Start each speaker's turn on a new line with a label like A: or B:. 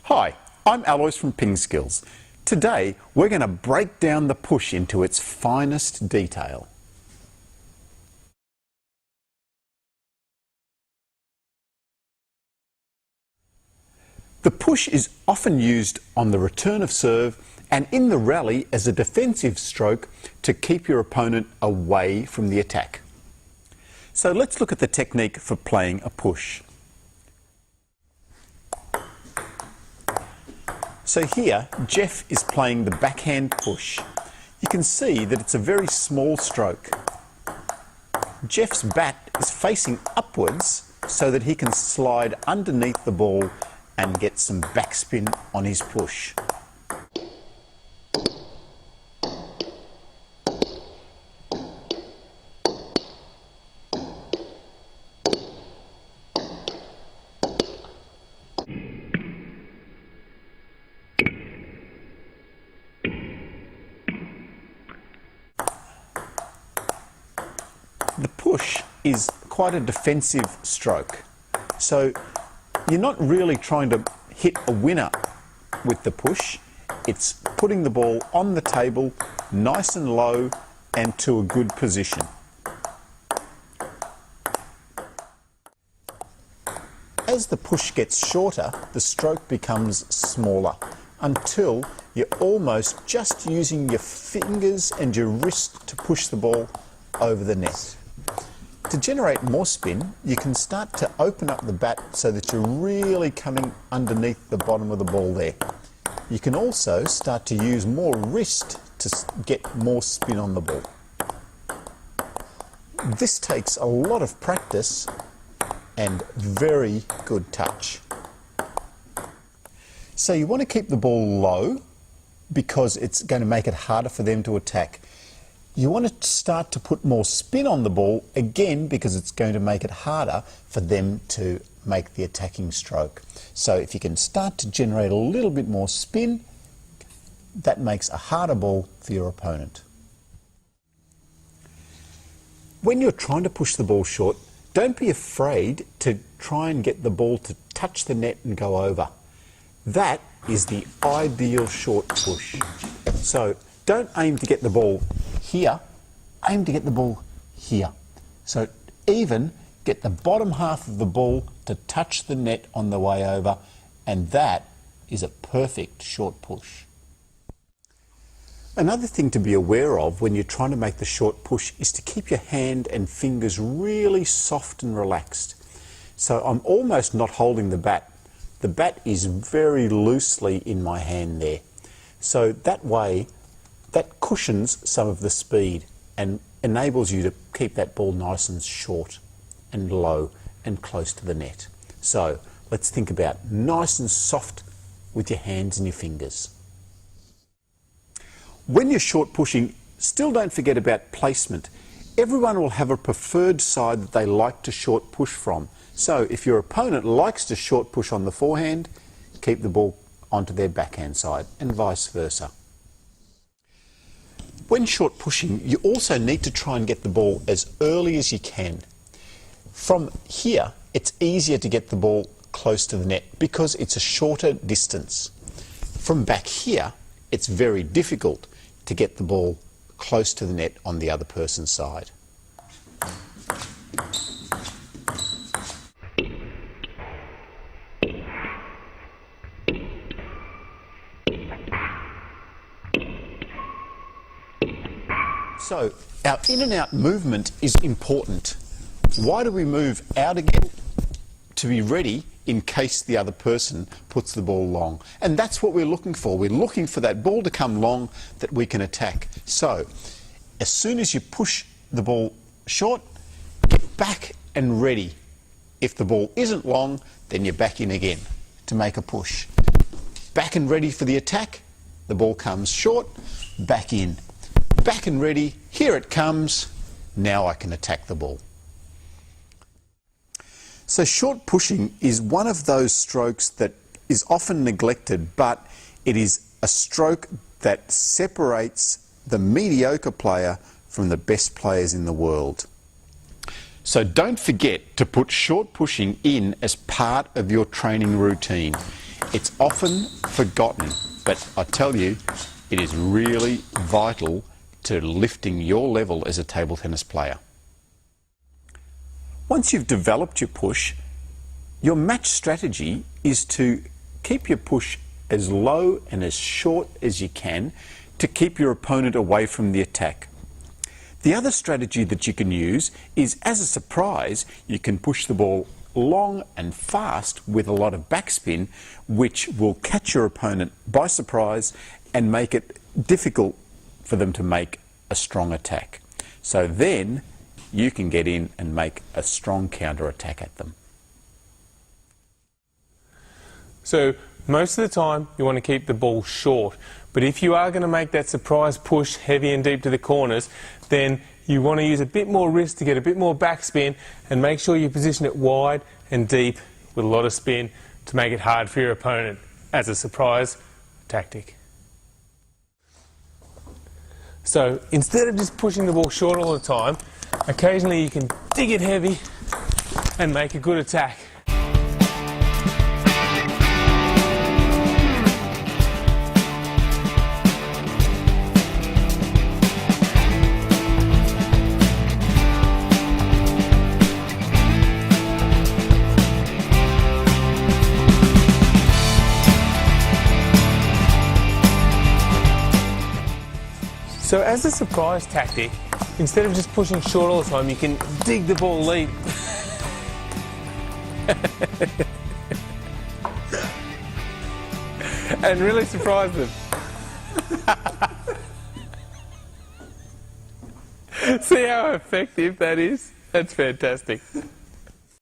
A: Hi, I'm Alois from Ping Skills. Today we're going to break down the push into its finest detail. The push is often used on the return of serve and in the rally as a defensive stroke to keep your opponent away from the attack. So let's look at the technique for playing a push. So here, Jeff is playing the backhand push. You can see that it's a very small stroke. Jeff's bat is facing upwards so that he can slide underneath the ball and get some backspin on his push. The push is quite a defensive stroke, so you're not really trying to hit a winner with the push. It's putting the ball on the table nice and low and to a good position. As the push gets shorter, the stroke becomes smaller until you're almost just using your fingers and your wrist to push the ball over the net. To generate more spin, you can start to open up the bat so that you're really coming underneath the bottom of the ball there. You can also start to use more wrist to get more spin on the ball. This takes a lot of practice and very good touch. So you want to keep the ball low because it's going to make it harder for them to attack. You want to start to put more spin on the ball, again, because it's going to make it harder for them to make the attacking stroke. So if you can start to generate a little bit more spin, that makes a harder ball for your opponent. When you're trying to push the ball short, don't be afraid to try and get the ball to touch the net and go over. That is the ideal short push. So don't aim to get the ball here, aim to get the ball here. So even get the bottom half of the ball to touch the net on the way over, and that is a perfect short push. Another thing to be aware of when you're trying to make the short push is to keep your hand and fingers really soft and relaxed. So I'm almost not holding the bat. The bat is very loosely in my hand there. So that way, that cushions some of the speed and enables you to keep that ball nice and short and low and close to the net. So let's think about nice and soft with your hands and your fingers. When you're short pushing, still don't forget about placement. Everyone will have a preferred side that they like to short push from. So if your opponent likes to short push on the forehand, keep the ball onto their backhand side and vice versa. When short pushing, you also need to try and get the ball as early as you can. From here, it's easier to get the ball close to the net because it's a shorter distance. From back here, it's very difficult to get the ball close to the net on the other person's side. So our in and out movement is important. Why do we move out again? To be ready in case the other person puts the ball long. And that's what we're looking for. We're looking for that ball to come long that we can attack. So as soon as you push the ball short, get back and ready. If the ball isn't long, then you're back in again to make a push. Back and ready for the attack. The ball comes short, back in. Back and ready, here it comes, now I can attack the ball. So short pushing is one of those strokes that is often neglected, but it is a stroke that separates the mediocre player from the best players in the world. So don't forget to put short pushing in as part of your training routine. It's often forgotten, but I tell you, it is really vital to lifting your level as a table tennis player. Once you've developed your push, your match strategy is to keep your push as low and as short as you can to keep your opponent away from the attack. The other strategy that you can use is, as a surprise, you can push the ball long and fast with a lot of backspin, which will catch your opponent by surprise and make it difficult for them to make a strong attack. So then you can get in and make a strong counter attack at them.
B: So most of the time you want to keep the ball short, but if you are going to make that surprise push heavy and deep to the corners, then you want to use a bit more wrist to get a bit more backspin, and make sure you position it wide and deep with a lot of spin to make it hard for your opponent as a surprise tactic. So instead of just pushing the ball short all the time, occasionally you can dig it heavy and make a good attack. So as a surprise tactic, instead of just pushing short all the time, you can dig the ball deep. And really surprise them. See how effective that is? That's fantastic.